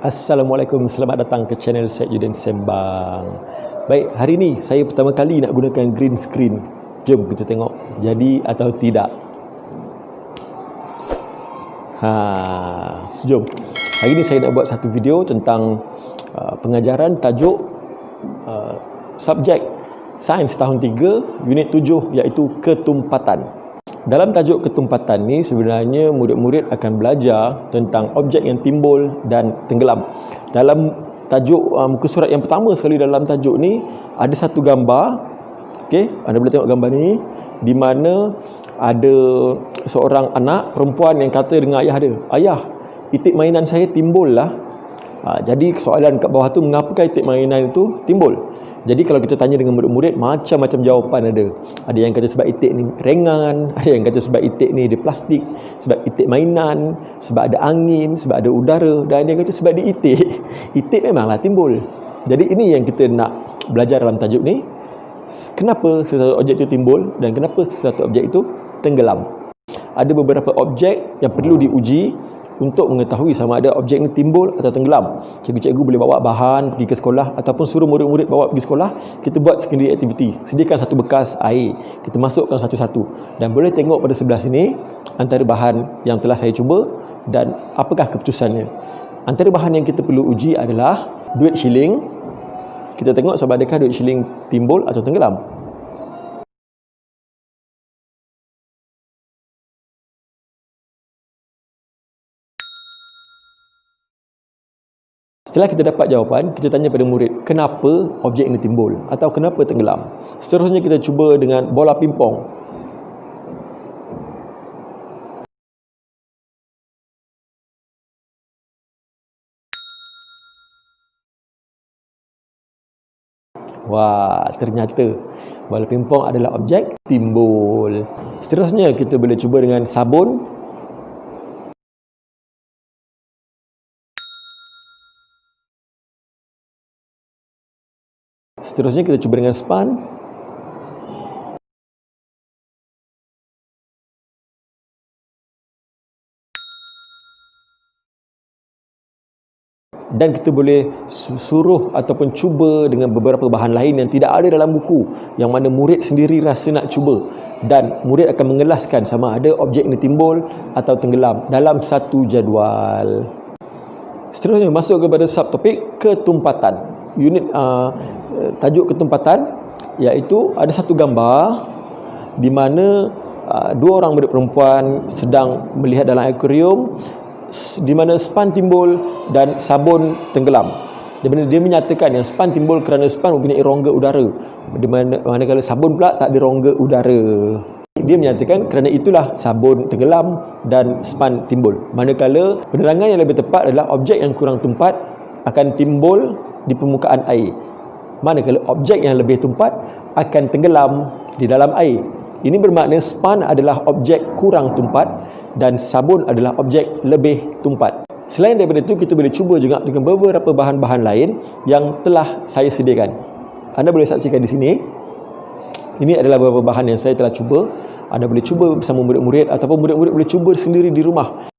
Assalamualaikum, selamat datang ke channel Syed Yudin Sembang. Baik, hari ini saya pertama kali nak gunakan green screen. Jom kita tengok jadi atau tidak. Jom. Hari ini saya nak buat satu video tentang pengajaran tajuk subjek Sains tahun 3, unit 7, iaitu ketumpatan. Dalam tajuk ketumpatan ni sebenarnya murid-murid akan belajar tentang objek yang timbul dan tenggelam. Dalam tajuk muka surat yang pertama sekali dalam tajuk ni ada satu gambar. Okey, anda boleh tengok gambar ni di mana ada seorang anak perempuan yang kata dengan ayah dia, "Ayah, itik mainan saya timbul lah." Jadi soalan kat bawah tu, mengapakah itik mainan itu timbul? Jadi kalau kita tanya dengan murid-murid, macam-macam jawapan ada. Ada yang kata sebab itik ni ringan, ada yang kata sebab itik ni dia plastik, sebab itik mainan, sebab ada angin, sebab ada udara, dan ada yang kata sebab dia itik. Itik memanglah timbul. Jadi ini yang kita nak belajar dalam tajuk ni. Kenapa sesuatu objek itu timbul dan kenapa sesuatu objek itu tenggelam? Ada beberapa objek yang perlu diuji untuk mengetahui sama ada objek ini timbul atau tenggelam. Cikgu-cikgu boleh bawa bahan pergi ke sekolah ataupun suruh murid-murid bawa pergi sekolah. Kita buat secondary activity. Sediakan satu bekas air. Kita masukkan satu-satu. Dan boleh tengok pada sebelah sini antara bahan yang telah saya cuba dan apakah keputusannya. Antara bahan yang kita perlu uji adalah duit shilling. Kita tengok sama adakah duit shilling timbul atau tenggelam. Setelah kita dapat jawapan, kita tanya pada murid, kenapa objek ini timbul atau kenapa tenggelam. Seterusnya kita cuba dengan bola pimpong. Wah, ternyata bola pimpong adalah objek timbul. Seterusnya kita boleh cuba dengan sabun. Seterusnya kita cuba dengan span. Dan kita boleh suruh ataupun cuba dengan beberapa bahan lain yang tidak ada dalam buku, yang mana murid sendiri rasa nak cuba, dan murid akan mengelaskan sama ada objek ini timbul atau tenggelam dalam satu jadual. Seterusnya masuk kepada subtopik ketumpatan. Unit tajuk ketumpatan iaitu ada satu gambar di mana dua orang murid perempuan sedang melihat dalam akuarium di mana span timbul dan sabun tenggelam. Di mana dia menyatakan yang span timbul kerana span mempunyai rongga udara, di manakala sabun pula tak ada rongga udara. Dia menyatakan kerana itulah sabun tenggelam dan span timbul. Manakala penerangan yang lebih tepat adalah objek yang kurang tumpat akan timbul di permukaan air, manakala objek yang lebih tumpat akan tenggelam di dalam air. Ini bermakna span adalah objek kurang tumpat dan sabun adalah objek lebih tumpat. Selain daripada itu, kita boleh cuba juga dengan beberapa bahan-bahan lain yang telah saya sediakan. Anda boleh saksikan di sini. Ini adalah beberapa bahan yang saya telah cuba. Anda boleh cuba bersama murid-murid ataupun murid-murid boleh cuba sendiri di rumah.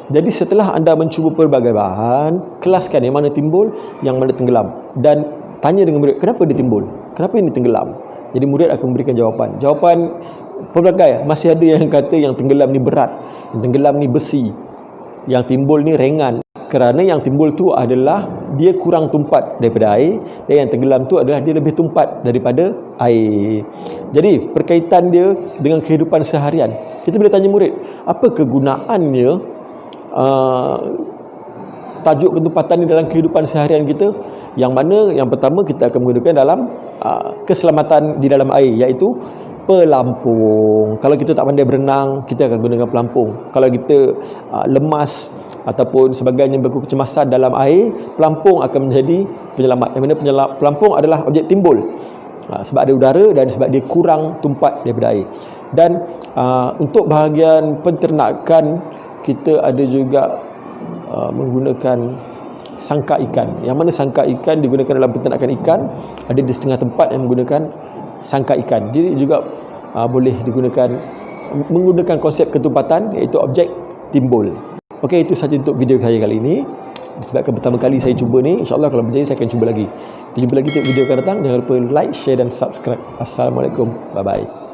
Jadi setelah anda mencuba pelbagai bahan, kelaskan yang mana timbul, yang mana tenggelam, dan tanya dengan murid, kenapa dia timbul? Kenapa ini tenggelam? Jadi murid akan memberikan jawapan. Jawapan pelbagai. Masih ada yang kata yang tenggelam ni berat, yang tenggelam ni besi, yang timbul ni ringan. Kerana yang timbul tu adalah dia kurang tumpat daripada air, dan yang tenggelam tu adalah dia lebih tumpat daripada air. Jadi perkaitan dia dengan kehidupan seharian. Kita boleh tanya murid, apa kegunaannya tajuk ketumpatan ni dalam kehidupan seharian kita? Yang mana yang pertama kita akan menggunakan dalam keselamatan di dalam air, iaitu pelampung. Kalau kita tak pandai berenang, kita akan gunakan pelampung. Kalau kita lemas ataupun sebagainya, berkecemasan dalam air, pelampung akan menjadi penyelamat. Yang mana pelampung adalah objek timbul sebab ada udara dan sebab dia kurang tumpat daripada air. Dan untuk bahagian penternakan, kita ada juga menggunakan sangka ikan. Yang mana sangka ikan digunakan dalam penternakan ikan, ada di setengah tempat yang menggunakan sangka ikan. Jadi juga boleh digunakan menggunakan konsep ketumpatan, iaitu objek timbul. Okey, itu sahaja untuk video saya kali ini. Disebabkan pertama kali saya cuba ni, insyaAllah kalau berjaya saya akan cuba lagi. Kita jumpa lagi untuk video akan datang. Jangan lupa like, share dan subscribe. Assalamualaikum. Bye-bye.